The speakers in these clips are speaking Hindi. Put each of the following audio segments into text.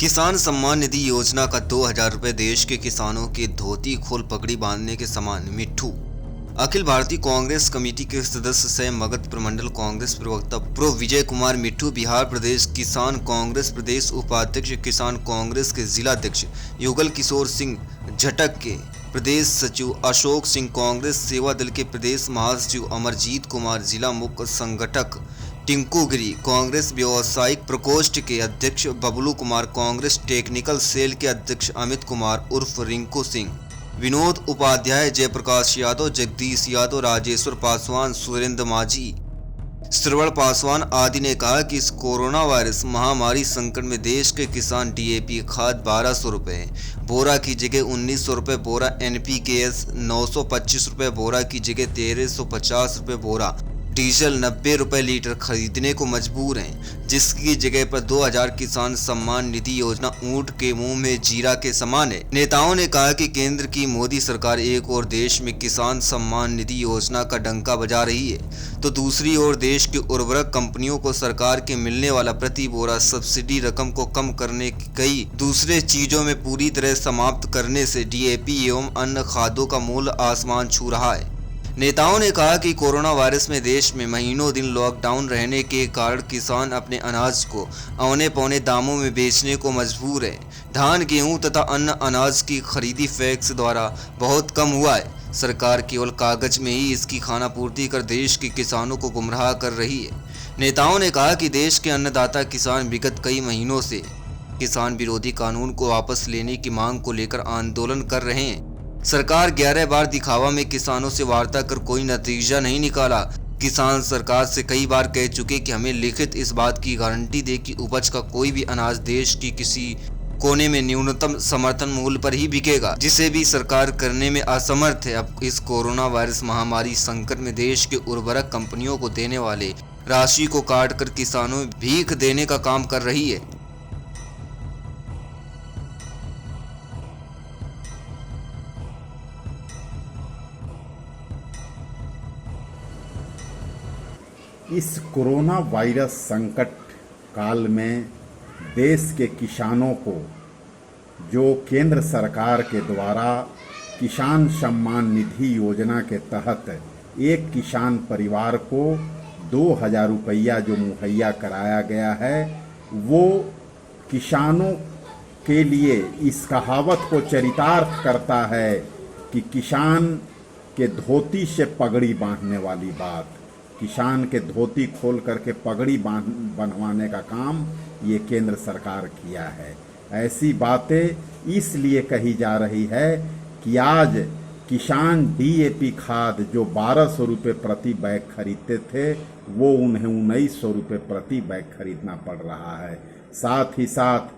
किसान सम्मान निधि योजना का 2000 रुपए देश के किसानों के धोती खोल पगड़ी बांधने के समान। मिट्ठू अखिल भारतीय कांग्रेस कमेटी के सदस्य सह मगध प्रमंडल कांग्रेस प्रवक्ता प्रो विजय कुमार मिट्ठू, बिहार प्रदेश किसान कांग्रेस प्रदेश उपाध्यक्ष, किसान कांग्रेस के जिलाध्यक्ष युगल किशोर सिंह झटक के प्रदेश सचिव अशोक सिंह, कांग्रेस सेवा दल के प्रदेश महासचिव अमरजीत कुमार, जिला मुख्य संगठक टिंकू गिरी, कांग्रेस व्यावसायिक प्रकोष्ठ के अध्यक्ष बबलू कुमार, कांग्रेस टेक्निकल सेल के अध्यक्ष अमित कुमार उर्फ रिंकू सिंह, विनोद उपाध्याय, जयप्रकाश यादव, जगदीश यादव, राजेश्वर पासवान, सुरेंद्र माझी, श्रवण पासवान आदि ने कहा कि इस कोरोना वायरस महामारी संकट में देश के किसान डीएपी खाद 1200 रुपये बोरा की जगह 1900 रुपये बोरा, एनपीकेएस 925 रुपये बोरा की जगह 1350 रुपये बोरा, डीजल 90 रुपये लीटर खरीदने को मजबूर हैं, जिसकी जगह पर 2000 किसान सम्मान निधि योजना ऊंट के मुंह में जीरा के समान है। नेताओं ने कहा कि केंद्र की मोदी सरकार एक ओर देश में किसान सम्मान निधि योजना का डंका बजा रही है, तो दूसरी ओर देश की उर्वरक कंपनियों को सरकार के मिलने वाला प्रति बोरा सब्सिडी रकम को कम करने की कई दूसरे चीजों में पूरी तरह समाप्त करने से डीएपी एवं अन्य खादों का मूल्य आसमान छू रहा है। नेताओं ने कहा कि कोरोना वायरस में देश में महीनों दिन लॉकडाउन रहने के कारण किसान अपने अनाज को औने पौने दामों में बेचने को मजबूर है। धान, गेहूं तथा अन्य अनाज की खरीदी पैक्स द्वारा बहुत कम हुआ है। सरकार केवल कागज में ही इसकी खानापूर्ति कर देश के किसानों को गुमराह कर रही है। नेताओं ने कहा कि देश के अन्नदाता किसान विगत कई महीनों से किसान विरोधी कानून को वापस लेने की मांग को लेकर आंदोलन कर रहे हैं। सरकार 11 बार दिखावा में किसानों से वार्ता कर कोई नतीजा नहीं निकाला। किसान सरकार से कई बार कह चुके कि हमें लिखित इस बात की गारंटी दे कि उपज का कोई भी अनाज देश की किसी कोने में न्यूनतम समर्थन मूल्य पर ही बिकेगा, जिसे भी सरकार करने में असमर्थ है। अब इस कोरोना वायरस महामारी संकट में देश के उर्वरक कंपनियों को देने वाले राशि को काट कर किसानों में भीख देने का काम कर रही है। इस कोरोना वायरस संकट काल में देश के किसानों को जो केंद्र सरकार के द्वारा किसान सम्मान निधि योजना के तहत एक किसान परिवार को 2000 रुपया जो मुहैया कराया गया है, वो किसानों के लिए इस कहावत को चरितार्थ करता है कि किसान के धोती से पगड़ी बांधने वाली बात, किसान के धोती खोल करके पगड़ी बनवाने का काम ये केंद्र सरकार किया है। ऐसी बातें इसलिए कही जा रही है कि आज किसान डीएपी खाद जो 1200 रुपये प्रति बैग खरीदते थे, वो उन्हें 1900 रुपये प्रति बैग खरीदना पड़ रहा है। साथ ही साथ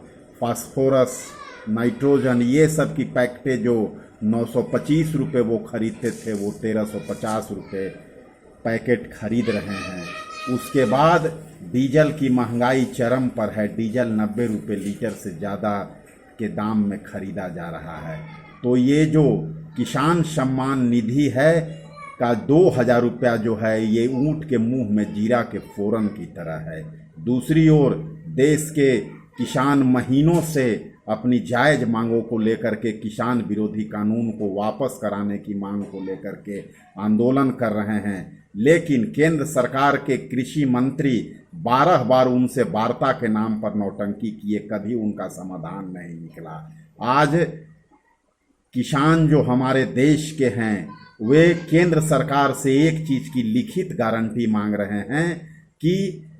फास्फोरस, नाइट्रोजन, ये सब की पैकेटें जो 925 रुपये वो खरीदते थे, वो 1350 रुपये पैकेट खरीद रहे हैं। उसके बाद डीजल की महंगाई चरम पर है। डीजल 90 रुपये लीटर से ज़्यादा के दाम में खरीदा जा रहा है। तो ये जो किसान सम्मान निधि है का 2000 रुपया जो है, ये ऊंट के मुंह में जीरा के फोरन की तरह है। दूसरी ओर देश के किसान महीनों से अपनी जायज़ मांगों को लेकर के, किसान विरोधी कानून को वापस कराने की मांग को लेकर के आंदोलन कर रहे हैं, लेकिन केंद्र सरकार के कृषि मंत्री 12 बार उनसे वार्ता के नाम पर नौटंकी किए, कभी उनका समाधान नहीं निकला। आज किसान जो हमारे देश के हैं, वे केंद्र सरकार से एक चीज़ की लिखित गारंटी मांग रहे हैं कि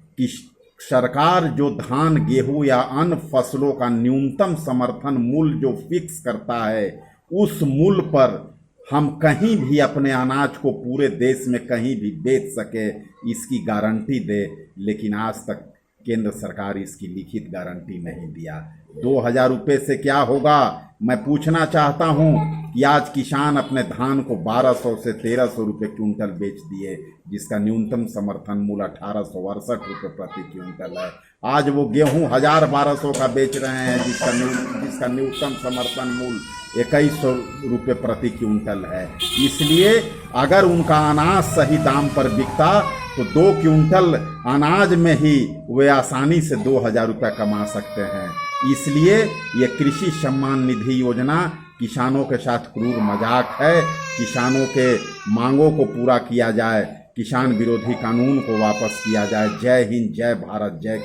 सरकार जो धान, गेहूं या अन्य फसलों का न्यूनतम समर्थन मूल्य जो फिक्स करता है, उस मूल्य पर हम कहीं भी अपने अनाज को पूरे देश में कहीं भी बेच सके, इसकी गारंटी दे। लेकिन आज तक केंद्र सरकार इसकी लिखित गारंटी नहीं दिया। 2000 रुपये से क्या होगा? मैं पूछना चाहता हूं कि आज किसान अपने धान को 1200 से 1300 रुपये क्विंटल बेच दिए, जिसका न्यूनतम समर्थन मूल्य 1868 रुपये प्रति क्विंटल है। आज वो गेहूं 1000-1200 का बेच रहे हैं, जिसका न्यूनतम समर्थन मूल्य 2100 रुपये प्रति क्विंटल है। इसलिए अगर उनका अनाज सही दाम पर बिकता तो 2 क्विंटल अनाज में ही वे आसानी से 2,000 रुपये कमा सकते हैं। इसलिए ये कृषि सम्मान निधि योजना किसानों के साथ क्रूर मजाक है। किसानों के मांगों को पूरा किया जाए, किसान विरोधी कानून को वापस किया जाए। जय हिंद, जय भारत, जय